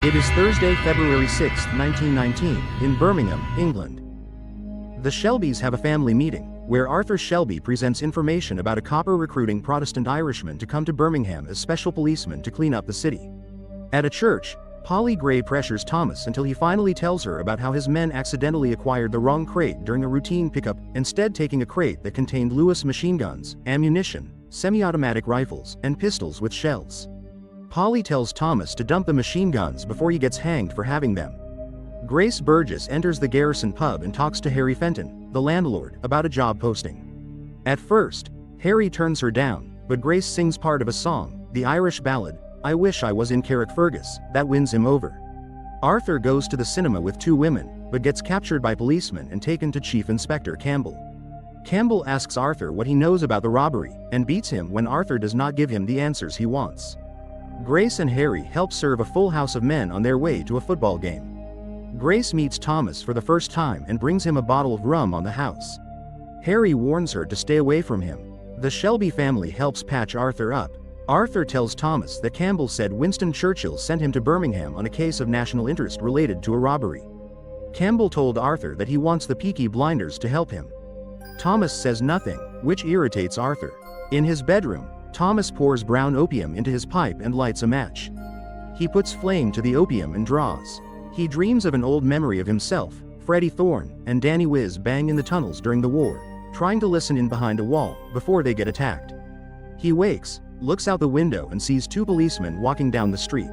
It is Thursday, February 6, 1919, in Birmingham, England. The Shelbys have a family meeting, where Arthur Shelby presents information about a copper recruiting Protestant Irishman to come to Birmingham as special policeman to clean up the city. At a church, Polly Gray pressures Thomas until he finally tells her about how his men accidentally acquired the wrong crate during a routine pickup, instead taking a crate that contained Lewis machine guns, ammunition, semi-automatic rifles, and pistols with shells. Polly tells Thomas to dump the machine guns before he gets hanged for having them. Grace Burgess enters the Garrison pub and talks to Harry Fenton, the landlord, about a job posting. At first, Harry turns her down, but Grace sings part of a song, the Irish ballad, I Wish I Was in Carrickfergus, that wins him over. Arthur goes to the cinema with two women, but gets captured by policemen and taken to Chief Inspector Campbell. Campbell asks Arthur what he knows about the robbery, and beats him when Arthur does not give him the answers he wants. Grace and Harry help serve a full house of men on their way to a football game. Grace meets Thomas for the first time and brings him a bottle of rum on the house. Harry warns her to stay away from him. The Shelby family helps patch Arthur up. Arthur tells Thomas that Campbell said Winston Churchill sent him to Birmingham on a case of national interest related to a robbery. Campbell told Arthur that he wants the Peaky blinders to help him. Thomas says nothing, which irritates Arthur. In his bedroom, Thomas pours brown opium into his pipe and lights a match. He puts flame to the opium and draws. He dreams of an old memory of himself, Freddie Thorne, and Danny Whiz bang in the tunnels during the war, trying to listen in behind a wall before they get attacked. He wakes, looks out the window and sees two policemen walking down the street.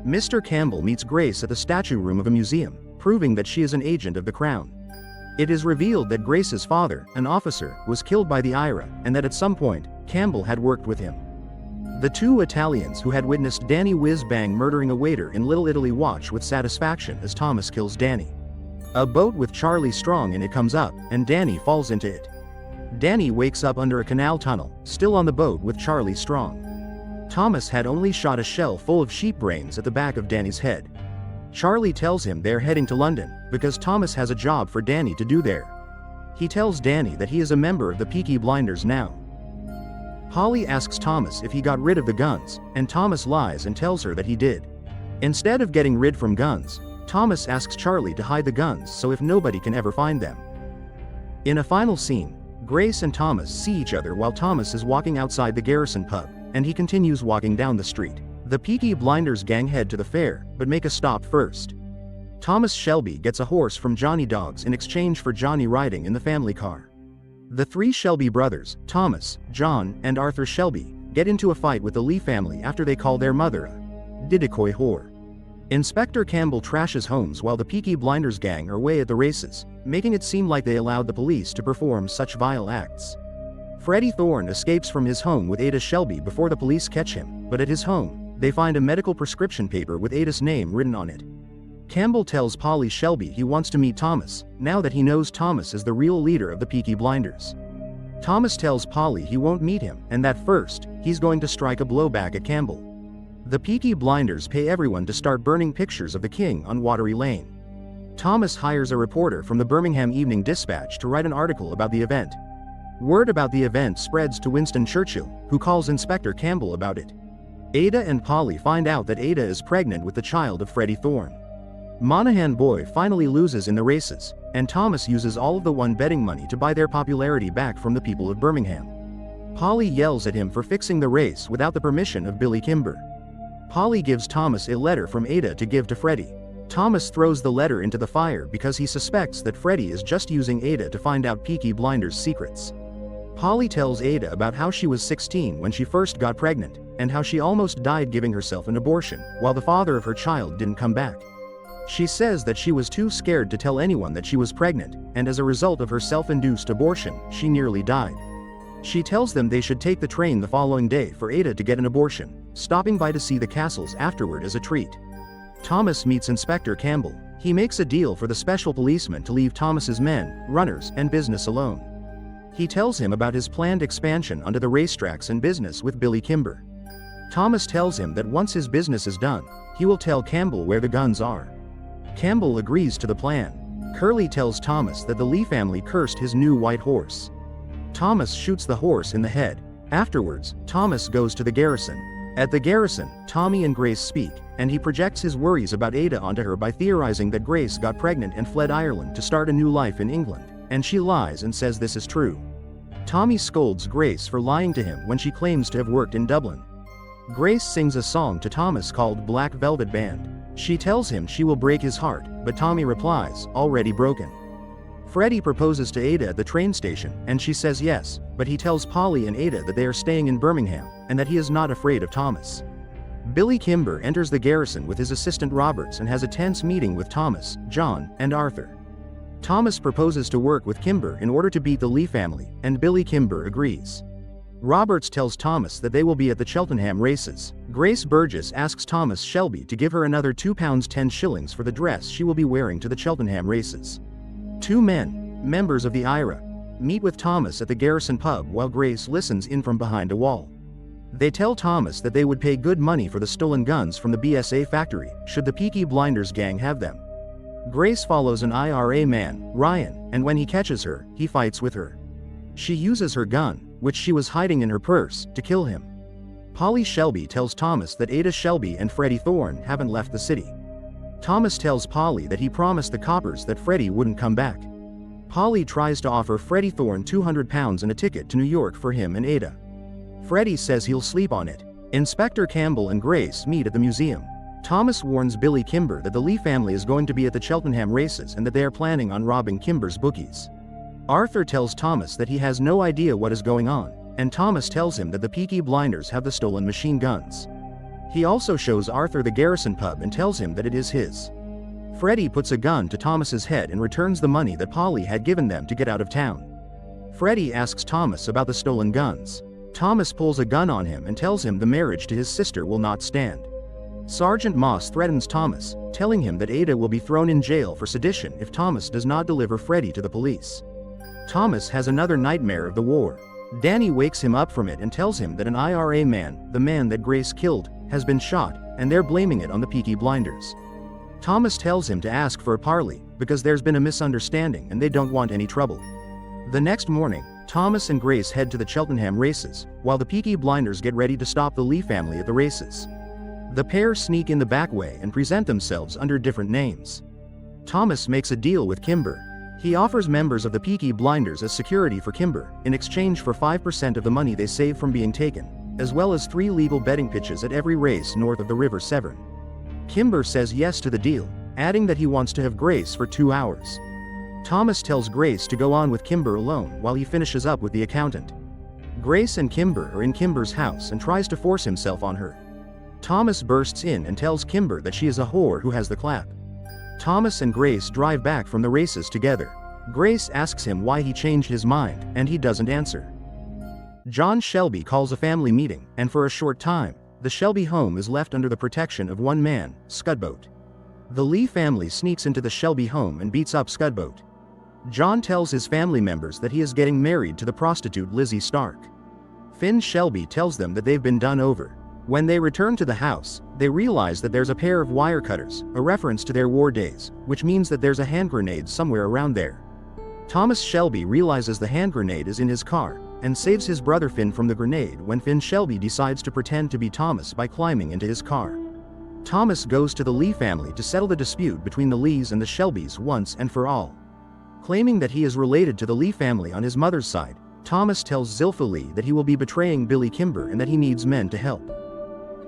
Mr. Campbell meets Grace at the statue room of a museum, proving that she is an agent of the Crown. It is revealed that Grace's father, an officer, was killed by the IRA, and that at some point, Campbell had worked with him. The two Italians who had witnessed Danny Whiz bang murdering a waiter in Little Italy watch with satisfaction as Thomas kills Danny. A boat with Charlie Strong in it comes up, and Danny falls into it. Danny wakes up under a canal tunnel, still on the boat with Charlie Strong. Thomas had only shot a shell full of sheep brains at the back of Danny's head. Charlie tells him they're heading to London, because Thomas has a job for Danny to do there. He tells Danny that he is a member of the Peaky blinders now. Polly asks Thomas if he got rid of the guns, and Thomas lies and tells her that he did. Instead of getting rid from guns, Thomas asks Charlie to hide the guns so if nobody can ever find them. In a final scene, Grace and Thomas see each other while Thomas is walking outside the Garrison pub, and he continues walking down the street. The Peaky blinders gang head to the fair, but make a stop first. Thomas Shelby gets a horse from Johnny Dogs in exchange for Johnny riding in the family car. The three Shelby brothers, Thomas, John, and Arthur Shelby, get into a fight with the Lee family after they call their mother a Didecoy whore. Inspector Campbell trashes Holmes while the Peaky blinders gang are away at the races, making it seem like they allowed the police to perform such vile acts. Freddie Thorne escapes from his home with Ada Shelby before the police catch him, but at his home, they find a medical prescription paper with Ada's name written on it. Campbell tells Polly Shelby he wants to meet Thomas, now that he knows Thomas is the real leader of the Peaky blinders. Thomas tells Polly he won't meet him, and that first, he's going to strike a blow back at Campbell. The Peaky blinders pay everyone to start burning pictures of the king on Watery Lane. Thomas hires a reporter from the Birmingham Evening Dispatch to write an article about the event. Word about the event spreads to Winston Churchill, who calls Inspector Campbell about it. Ada and Polly find out that Ada is pregnant with the child of Freddie Thorne. Monaghan Boy finally loses in the races, and Thomas uses all of the won betting money to buy their popularity back from the people of Birmingham. Polly yells at him for fixing the race without the permission of Billy Kimber. Polly gives Thomas a letter from Ada to give to Freddie. Thomas throws the letter into the fire because he suspects that Freddie is just using Ada to find out Peaky blinders' secrets. Polly tells Ada about how she was 16 when she first got pregnant, and how she almost died giving herself an abortion, while the father of her child didn't come back. She says that she was too scared to tell anyone that she was pregnant, and as a result of her self-induced abortion, she nearly died. She tells them they should take the train the following day for Ada to get an abortion, stopping by to see the castles afterward as a treat. Thomas meets Inspector Campbell. He makes a deal for the special policeman to leave Thomas's men, runners, and business alone. He tells him about his planned expansion onto the racetracks and business with Billy Kimber. Thomas tells him that once his business is done, he will tell Campbell where the guns are. Campbell agrees to the plan. Curly tells Thomas that the Lee family cursed his new white horse. Thomas shoots the horse in the head. Afterwards, Thomas goes to the Garrison. At the garrison, Tommy and Grace speak, and he projects his worries about Ada onto her by theorizing that Grace got pregnant and fled Ireland to start a new life in England, and she lies and says this is true. Tommy scolds Grace for lying to him when she claims to have worked in Dublin. Grace sings a song to Thomas called Black Velvet Band. She tells him she will break his heart, but Tommy replies, already broken. Freddie proposes to Ada at the train station, and she says yes, but he tells Polly and Ada that they are staying in Birmingham, and that he is not afraid of Thomas. Billy Kimber enters the garrison with his assistant Roberts and has a tense meeting with Thomas, John, and Arthur. Thomas proposes to work with Kimber in order to beat the Lee family, and Billy Kimber agrees. Roberts tells Thomas that they will be at the Cheltenham races. Grace Burgess asks Thomas Shelby to give her another £2.10 for the dress she will be wearing to the Cheltenham races. Two men, members of the IRA, meet with Thomas at the garrison pub while Grace listens in from behind a wall. They tell Thomas that they would pay good money for the stolen guns from the BSA factory, should the Peaky Blinders gang have them. Grace follows an IRA man, Ryan, and when he catches her, he fights with her. She uses her gun, which she was hiding in her purse, to kill him. Polly Shelby tells Thomas that Ada Shelby and Freddie Thorne haven't left the city. Thomas tells Polly that he promised the coppers that Freddie wouldn't come back. Polly tries to offer Freddie Thorne £200 and a ticket to New York for him and Ada. Freddie says he'll sleep on it. Inspector Campbell and Grace meet at the museum. Thomas warns Billy Kimber that the Lee family is going to be at the Cheltenham races and that they are planning on robbing Kimber's bookies. Arthur tells Thomas that he has no idea what is going on, and Thomas tells him that the Peaky Blinders have the stolen machine guns. He also shows Arthur the garrison pub and tells him that it is his. Freddie puts a gun to Thomas's head and returns the money that Polly had given them to get out of town. Freddie asks Thomas about the stolen guns. Thomas pulls a gun on him and tells him the marriage to his sister will not stand. Sergeant Moss threatens Thomas, telling him that Ada will be thrown in jail for sedition if Thomas does not deliver Freddie to the police. Thomas has another nightmare of the war. Danny wakes him up from it and tells him that an IRA man, the man that Grace killed, has been shot, and they're blaming it on the Peaky Blinders. Thomas tells him to ask for a parley, because there's been a misunderstanding and they don't want any trouble. The next morning, Thomas and Grace head to the Cheltenham races, while the Peaky Blinders get ready to stop the Lee family at the races. The pair sneak in the back way and present themselves under different names. Thomas makes a deal with Kimber. He offers members of the Peaky Blinders as security for Kimber, in exchange for 5% of the money they save from being taken, as well as 3 legal betting pitches at every race north of the River Severn. Kimber says yes to the deal, adding that he wants to have Grace for 2 hours. Thomas tells Grace to go on with Kimber alone while he finishes up with the accountant. Grace and Kimber are in Kimber's house and tries to force himself on her. Thomas bursts in and tells Kimber that she is a whore who has the clap. Thomas and Grace drive back from the races together. Grace asks him why he changed his mind, and he doesn't answer. John Shelby calls a family meeting, and for a short time, the Shelby home is left under the protection of one man, Scudboat. The Lee family sneaks into the Shelby home and beats up Scudboat. John tells his family members that he is getting married to the prostitute Lizzie Stark. Finn Shelby tells them that they've been done over. When they return to the house, they realize that there's a pair of wire cutters, a reference to their war days, which means that there's a hand grenade somewhere around there. Thomas Shelby realizes the hand grenade is in his car, and saves his brother Finn from the grenade when Finn Shelby decides to pretend to be Thomas by climbing into his car. Thomas goes to the Lee family to settle the dispute between the Lees and the Shelbys once and for all. Claiming that he is related to the Lee family on his mother's side, Thomas tells Zilpha Lee that he will be betraying Billy Kimber and that he needs men to help.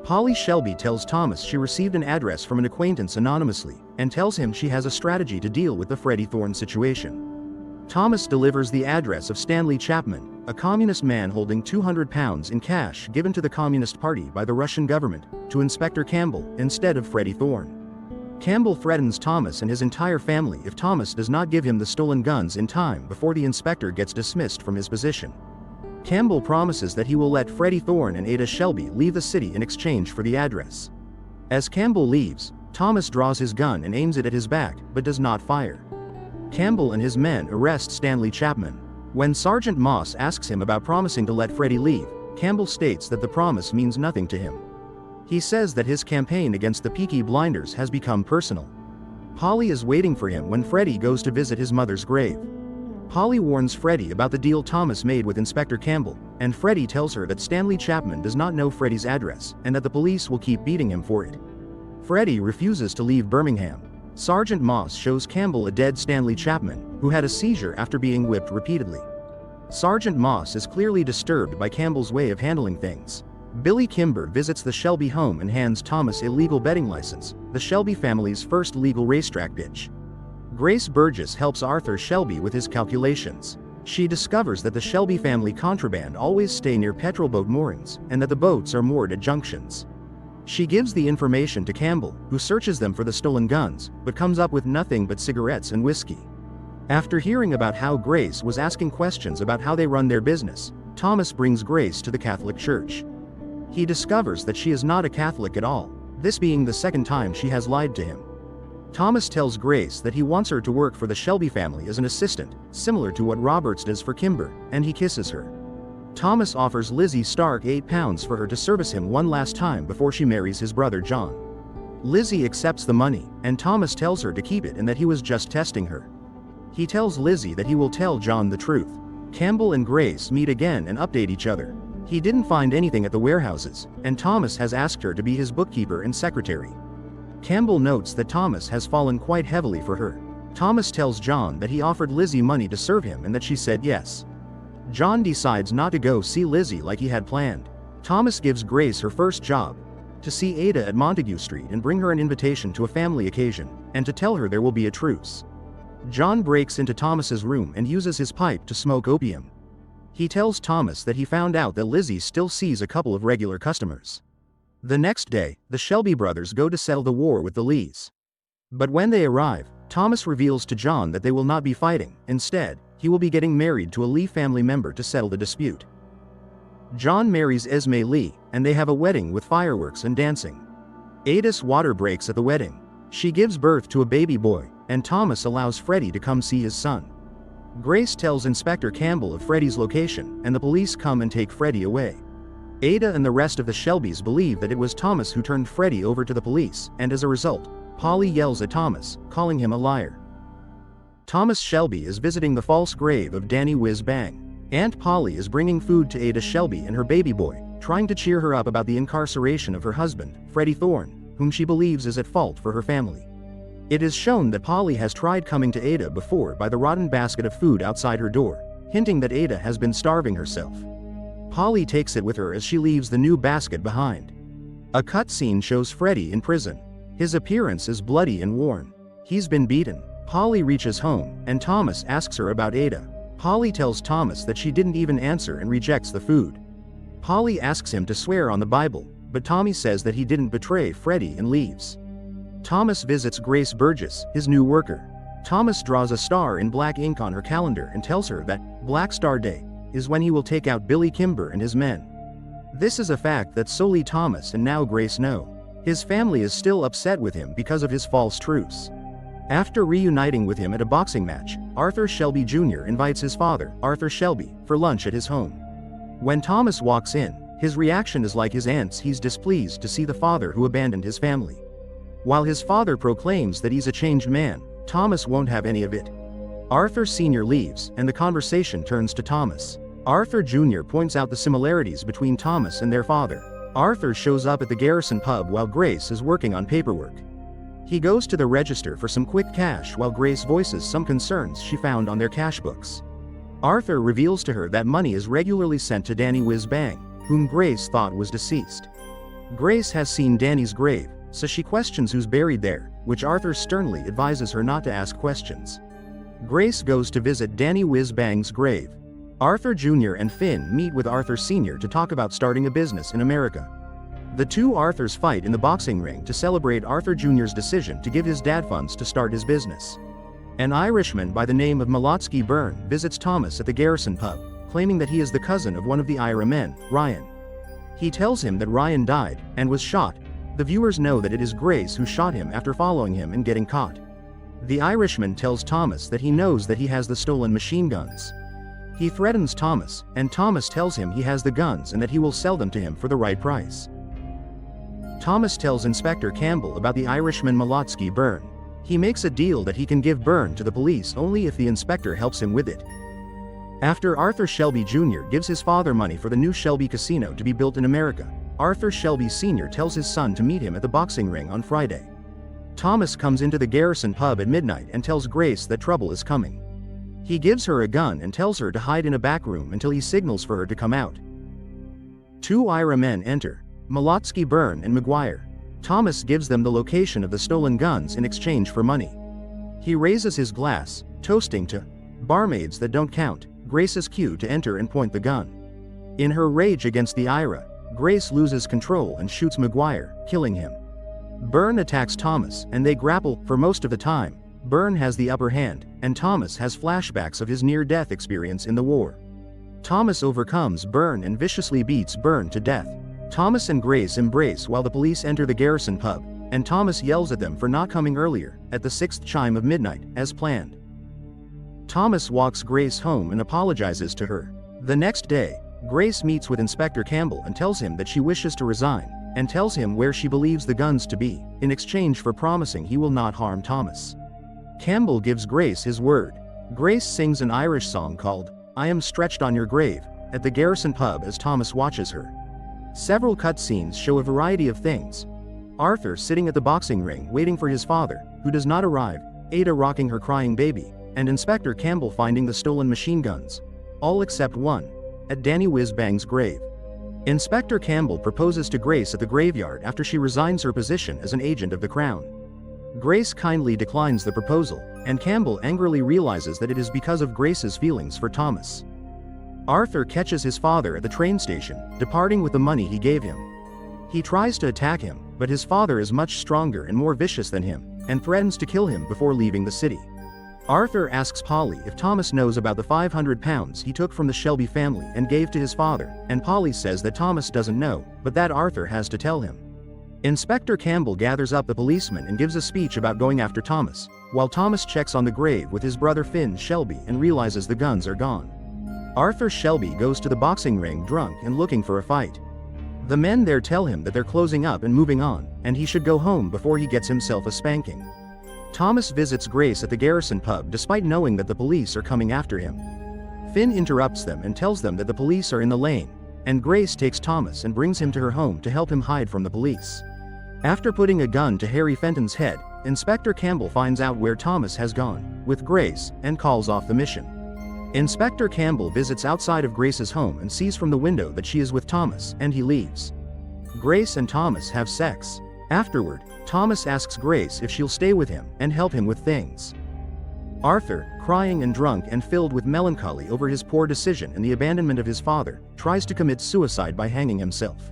Polly Shelby tells Thomas she received an address from an acquaintance anonymously, and tells him she has a strategy to deal with the Freddie Thorne situation. Thomas delivers the address of Stanley Chapman, a communist man holding £200 in cash given to the Communist Party by the Russian government, to Inspector Campbell instead of Freddie Thorne. Campbell threatens Thomas and his entire family if Thomas does not give him the stolen guns in time before the inspector gets dismissed from his position. Campbell promises that he will let Freddie Thorne and Ada Shelby leave the city in exchange for the address. As Campbell leaves, Thomas draws his gun and aims it at his back, but does not fire. Campbell and his men arrest Stanley Chapman. When Sergeant Moss asks him about promising to let Freddie leave, Campbell states that the promise means nothing to him. He says that his campaign against the Peaky Blinders has become personal. Polly is waiting for him when Freddie goes to visit his mother's grave. Polly warns Freddie about the deal Thomas made with Inspector Campbell, and Freddie tells her that Stanley Chapman does not know Freddie's address and that the police will keep beating him for it. Freddie refuses to leave Birmingham. Sergeant Moss shows Campbell a dead Stanley Chapman, who had a seizure after being whipped repeatedly. Sergeant Moss is clearly disturbed by Campbell's way of handling things. Billy Kimber visits the Shelby home and hands Thomas a legal betting license, the Shelby family's first legal racetrack bitch. Grace Burgess helps Arthur Shelby with his calculations. She discovers that the Shelby family contraband always stay near petrol boat moorings, and that the boats are moored at junctions. She gives the information to Campbell, who searches them for the stolen guns, but comes up with nothing but cigarettes and whiskey. After hearing about how Grace was asking questions about how they run their business, Thomas brings Grace to the Catholic Church. He discovers that she is not a Catholic at all, this being the second time she has lied to him. Thomas tells Grace that he wants her to work for the Shelby family as an assistant, similar to what Roberts does for Kimber, and he kisses her. Thomas offers Lizzie Stark £8 for her to service him one last time before she marries his brother John. Lizzie accepts the money, and Thomas tells her to keep it and that he was just testing her. He tells Lizzie that he will tell John the truth. Campbell and Grace meet again and update each other. He didn't find anything at the warehouses, and Thomas has asked her to be his bookkeeper and secretary. Campbell notes that Thomas has fallen quite heavily for her. Thomas tells John that he offered Lizzie money to serve him and that she said yes. John decides not to go see Lizzie like he had planned. Thomas gives Grace her first job, to see Ada at Montague Street and bring her an invitation to a family occasion, and to tell her there will be a truce. John breaks into Thomas's room and uses his pipe to smoke opium. He tells Thomas that he found out that Lizzie still sees a couple of regular customers. The next day, the Shelby brothers go to settle the war with the Lees. But when they arrive, Thomas reveals to John that they will not be fighting. Instead, he will be getting married to a Lee family member to settle the dispute. John marries Esme Lee, and they have a wedding with fireworks and dancing. Ada's water breaks at the wedding. She gives birth to a baby boy, and Thomas allows Freddie to come see his son. Grace tells Inspector Campbell of Freddie's location, and the police come and take Freddie away. Ada and the rest of the Shelbys believe that it was Thomas who turned Freddie over to the police, and as a result, Polly yells at Thomas, calling him a liar. Thomas Shelby is visiting the false grave of Danny Whiz Bang. Aunt Polly is bringing food to Ada Shelby and her baby boy, trying to cheer her up about the incarceration of her husband, Freddie Thorne, whom she believes is at fault for her family. It is shown that Polly has tried coming to Ada before by the rotten basket of food outside her door, hinting that Ada has been starving herself. Polly takes it with her as she leaves the new basket behind. A cutscene shows Freddie in prison. His appearance is bloody and worn. He's been beaten. Polly reaches home, and Thomas asks her about Ada. Polly tells Thomas that she didn't even answer and rejects the food. Polly asks him to swear on the Bible, but Tommy says that he didn't betray Freddie and leaves. Thomas visits Grace Burgess, his new worker. Thomas draws a star in black ink on her calendar and tells her that Black Star Day is when he will take out Billy Kimber and his men. This is a fact that solely Thomas and now Grace know. His family is still upset with him because of his false truce. After reuniting with him at a boxing match, Arthur Shelby Jr. invites his father, Arthur Shelby, for lunch at his home. When Thomas walks in, his reaction is like his aunt's. He's displeased to see the father who abandoned his family. While his father proclaims that he's a changed man, Thomas won't have any of it. Arthur Sr. leaves, and the conversation turns to Thomas. Arthur Jr. points out the similarities between Thomas and their father. Arthur shows up at the Garrison pub while Grace is working on paperwork. He goes to the register for some quick cash while Grace voices some concerns she found on their cash books. Arthur reveals to her that money is regularly sent to Danny Whiz Bang, whom Grace thought was deceased. Grace has seen Danny's grave, so she questions who's buried there, which Arthur sternly advises her not to ask questions. Grace goes to visit Danny Whiz Bang's grave. Arthur Jr. and Finn meet with Arthur Sr. to talk about starting a business in America. The two Arthurs fight in the boxing ring to celebrate Arthur Jr.'s decision to give his dad funds to start his business. An Irishman by the name of Malotsky Byrne visits Thomas at the Garrison pub, claiming that he is the cousin of one of the Ira men, Ryan. He tells him that Ryan died and was shot. The viewers know that it is Grace who shot him after following him and getting caught. The Irishman tells Thomas that he knows that he has the stolen machine guns. He threatens Thomas, and Thomas tells him he has the guns and that he will sell them to him for the right price. Thomas tells Inspector Campbell about the Irishman Malotsky Byrne. He makes a deal that he can give Byrne to the police only if the inspector helps him with it. After Arthur Shelby Jr. gives his father money for the new Shelby Casino to be built in America, Arthur Shelby Sr. tells his son to meet him at the boxing ring on Friday. Thomas comes into the Garrison pub at midnight and tells Grace that trouble is coming. He gives her a gun and tells her to hide in a back room until he signals for her to come out. Two IRA men enter, Molotsky, Byrne, and McGuire. Thomas gives them the location of the stolen guns in exchange for money. He raises his glass, toasting to barmaids that don't count. Grace's cue to enter and point the gun. In her rage against the IRA, Grace loses control and shoots McGuire, killing him. Byrne attacks Thomas, and they grapple. For most of the time, Byrne has the upper hand, and Thomas has flashbacks of his near-death experience in the war. Thomas overcomes Byrne and viciously beats Byrne to death. Thomas and Grace embrace while the police enter the Garrison pub, and Thomas yells at them for not coming earlier, at the 6th chime of midnight, as planned. Thomas walks Grace home and apologizes to her. The next day, Grace meets with Inspector Campbell and tells him that she wishes to resign, and tells him where she believes the guns to be, in exchange for promising he will not harm Thomas. Campbell gives Grace his word. Grace sings an Irish song called "I Am Stretched on Your Grave" at the Garrison pub as Thomas watches her. Several cutscenes show a variety of things. Arthur sitting at the boxing ring waiting for his father, who does not arrive, Ada rocking her crying baby, and Inspector Campbell finding the stolen machine guns. All except one, at Danny Whizbang's grave. Inspector Campbell proposes to Grace at the graveyard after she resigns her position as an agent of the Crown. Grace kindly declines the proposal, and Campbell angrily realizes that it is because of Grace's feelings for Thomas. Arthur catches his father at the train station, departing with the money he gave him. He tries to attack him, but his father is much stronger and more vicious than him, and threatens to kill him before leaving the city. Arthur asks Polly if Thomas knows about the £500 he took from the Shelby family and gave to his father, and Polly says that Thomas doesn't know, but that Arthur has to tell him. Inspector Campbell gathers up the policemen and gives a speech about going after Thomas, while Thomas checks on the grave with his brother Finn Shelby and realizes the guns are gone. Arthur Shelby goes to the boxing ring drunk and looking for a fight. The men there tell him that they're closing up and moving on, and he should go home before he gets himself a spanking. Thomas visits Grace at the Garrison pub despite knowing that the police are coming after him. Finn interrupts them and tells them that the police are in the lane, and Grace takes Thomas and brings him to her home to help him hide from the police. After putting a gun to Harry Fenton's head, Inspector Campbell finds out where Thomas has gone, with Grace, and calls off the mission. Inspector Campbell visits outside of Grace's home and sees from the window that she is with Thomas, and he leaves. Grace and Thomas have sex. Afterward, Thomas asks Grace if she'll stay with him and help him with things. Arthur, crying and drunk and filled with melancholy over his poor decision and the abandonment of his father, tries to commit suicide by hanging himself.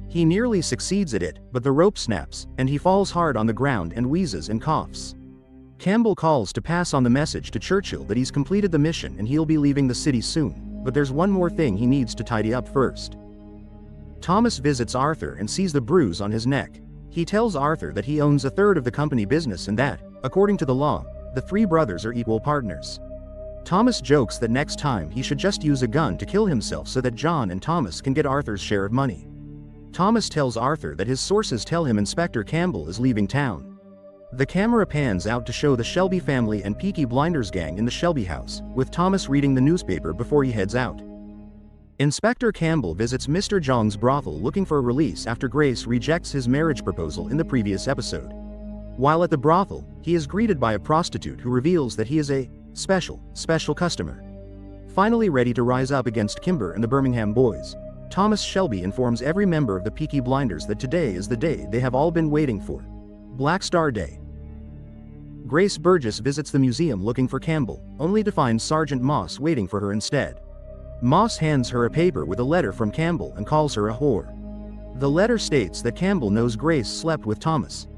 He nearly succeeds at it, but the rope snaps, and he falls hard on the ground and wheezes and coughs. Campbell calls to pass on the message to Churchill that he's completed the mission and he'll be leaving the city soon, but there's one more thing he needs to tidy up first. Thomas visits Arthur and sees the bruise on his neck. He tells Arthur that he owns a third of the company business and that, according to the law, the three brothers are equal partners. Thomas jokes that next time he should just use a gun to kill himself so that John and Thomas can get Arthur's share of money. Thomas tells Arthur that his sources tell him Inspector Campbell is leaving town. The camera pans out to show the Shelby family and Peaky Blinders gang in the Shelby house, with Thomas reading the newspaper before he heads out. Inspector Campbell visits Mr. Jong's brothel looking for a release after Grace rejects his marriage proposal in the previous episode. While at the brothel, he is greeted by a prostitute who reveals that he is a special customer. Finally ready to rise up against Kimber and the Birmingham boys, Thomas Shelby informs every member of the Peaky Blinders that today is the day they have all been waiting for. Black Star Day. Grace Burgess visits the museum looking for Campbell, only to find Sergeant Moss waiting for her instead. Moss hands her a paper with a letter from Campbell and calls her a whore. The letter states that Campbell knows Grace slept with Thomas.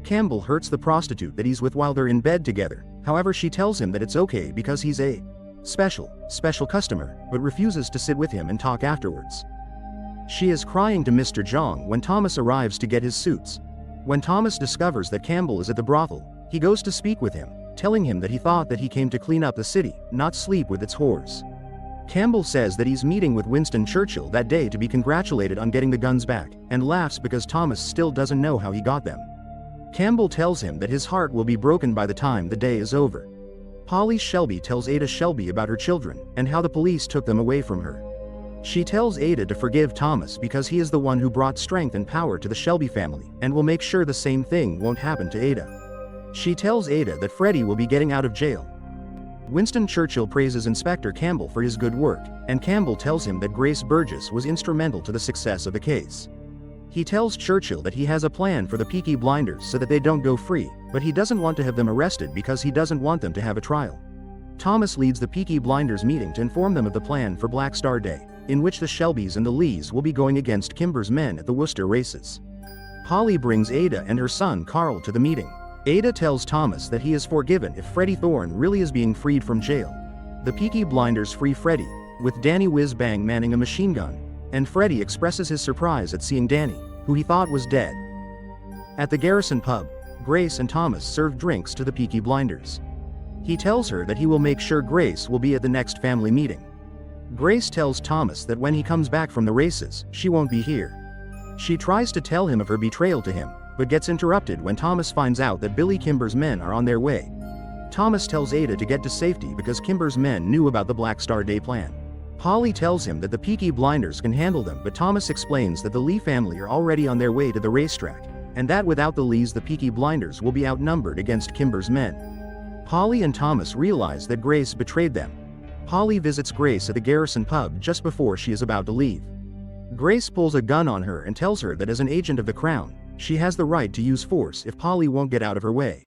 Campbell hurts the prostitute that he's with while they're in bed together, however she tells him that it's okay because he's a special customer, but refuses to sit with him and talk afterwards. She is crying to Mr. Jong when Thomas arrives to get his suits. When Thomas discovers that Campbell is at the brothel, he goes to speak with him, telling him that he thought that he came to clean up the city, not sleep with its whores. Campbell says that he's meeting with Winston Churchill that day to be congratulated on getting the guns back, and laughs because Thomas still doesn't know how he got them. Campbell tells him that his heart will be broken by the time the day is over. Polly Shelby tells Ada Shelby about her children, and how the police took them away from her. She tells Ada to forgive Thomas because he is the one who brought strength and power to the Shelby family, and will make sure the same thing won't happen to Ada. She tells Ada that Freddie will be getting out of jail. Winston Churchill praises Inspector Campbell for his good work, and Campbell tells him that Grace Burgess was instrumental to the success of the case. He tells Churchill that he has a plan for the Peaky Blinders so that they don't go free, but he doesn't want to have them arrested because he doesn't want them to have a trial. Thomas leads the Peaky Blinders meeting to inform them of the plan for Black Star Day, in which the Shelbys and the Lees will be going against Kimber's men at the Worcester races. Polly brings Ada and her son Carl to the meeting. Ada tells Thomas that he is forgiven if Freddie Thorne really is being freed from jail. The Peaky Blinders free Freddie, with Danny Whiz-Bang manning a machine gun, and Freddie expresses his surprise at seeing Danny, who he thought was dead. At the Garrison pub, Grace and Thomas serve drinks to the Peaky Blinders. He tells her that he will make sure Grace will be at the next family meeting. Grace tells Thomas that when he comes back from the races, she won't be here. She tries to tell him of her betrayal to him, but gets interrupted when Thomas finds out that Billy Kimber's men are on their way. Thomas tells Ada to get to safety because Kimber's men knew about the Black Star Day plan. Polly tells him that the Peaky Blinders can handle them, but Thomas explains that the Lee family are already on their way to the racetrack, and that without the Lees the Peaky Blinders will be outnumbered against Kimber's men. Polly and Thomas realize that Grace betrayed them. Polly visits Grace at the Garrison pub just before she is about to leave. Grace pulls a gun on her and tells her that as an agent of the Crown, she has the right to use force if Polly won't get out of her way.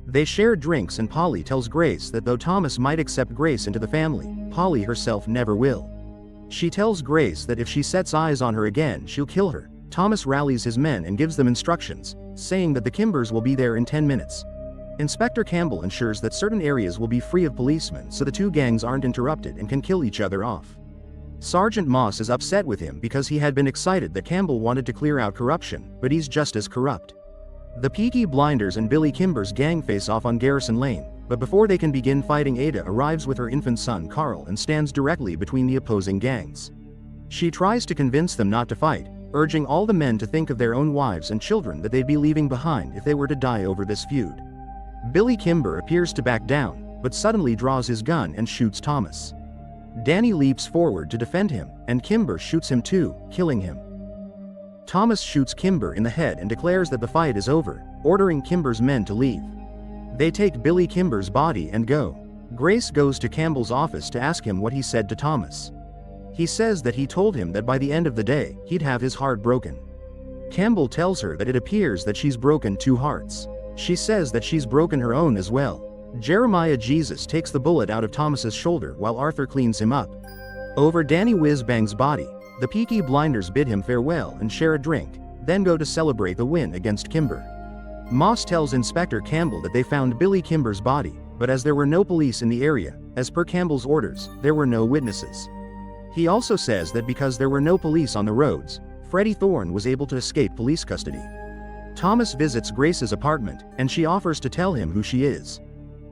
They share drinks and Polly tells Grace that though Thomas might accept Grace into the family, Polly herself never will. She tells Grace that if she sets eyes on her again, she'll kill her. Thomas rallies his men and gives them instructions, saying that the Kimbers will be there in 10 minutes. Inspector Campbell ensures that certain areas will be free of policemen so the two gangs aren't interrupted and can kill each other off. Sergeant Moss is upset with him because he had been excited that Campbell wanted to clear out corruption, but he's just as corrupt. The Peaky Blinders and Billy Kimber's gang face off on Garrison Lane, but before they can begin fighting, Ada arrives with her infant son Carl and stands directly between the opposing gangs. She tries to convince them not to fight, urging all the men to think of their own wives and children that they'd be leaving behind if they were to die over this feud. Billy Kimber appears to back down, but suddenly draws his gun and shoots Thomas. Danny leaps forward to defend him, and Kimber shoots him too, killing him. Thomas shoots Kimber in the head and declares that the fight is over, ordering Kimber's men to leave. They take Billy Kimber's body and go. Grace goes to Campbell's office to ask him what he said to Thomas. He says that he told him that by the end of the day, he'd have his heart broken. Campbell tells her that it appears that she's broken 2 hearts. She says that she's broken her own as well. Jeremiah Jesus takes the bullet out of Thomas's shoulder while Arthur cleans him up. Over Danny Whiz-Bang's body, the Peaky Blinders bid him farewell and share a drink, then go to celebrate the win against Kimber. Moss tells Inspector Campbell that they found Billy Kimber's body, but as there were no police in the area, as per Campbell's orders, there were no witnesses. He also says that because there were no police on the roads, Freddie Thorne was able to escape police custody. Thomas visits Grace's apartment, and she offers to tell him who she is.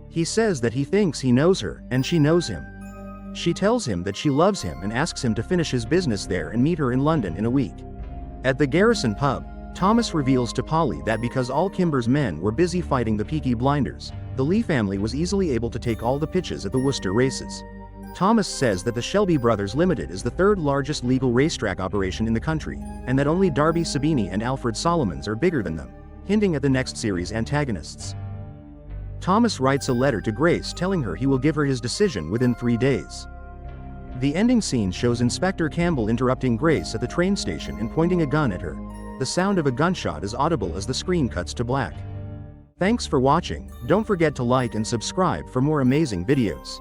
He says that he thinks he knows her, and she knows him. She tells him that she loves him and asks him to finish his business there and meet her in London in a week. At the Garrison pub, Thomas reveals to Polly that because all Kimber's men were busy fighting the Peaky Blinders, the Lee family was easily able to take all the pitches at the Worcester races. Thomas says that the Shelby Brothers Limited is the 3rd largest legal racetrack operation in the country, and that only Darby Sabini and Alfred Solomons are bigger than them, hinting at the next series' antagonists. Thomas writes a letter to Grace telling her he will give her his decision within 3 days. The ending scene shows Inspector Campbell interrupting Grace at the train station and pointing a gun at her. The sound of a gunshot is audible as the screen cuts to black. Thanks for watching. Don't forget to like and subscribe for more amazing videos.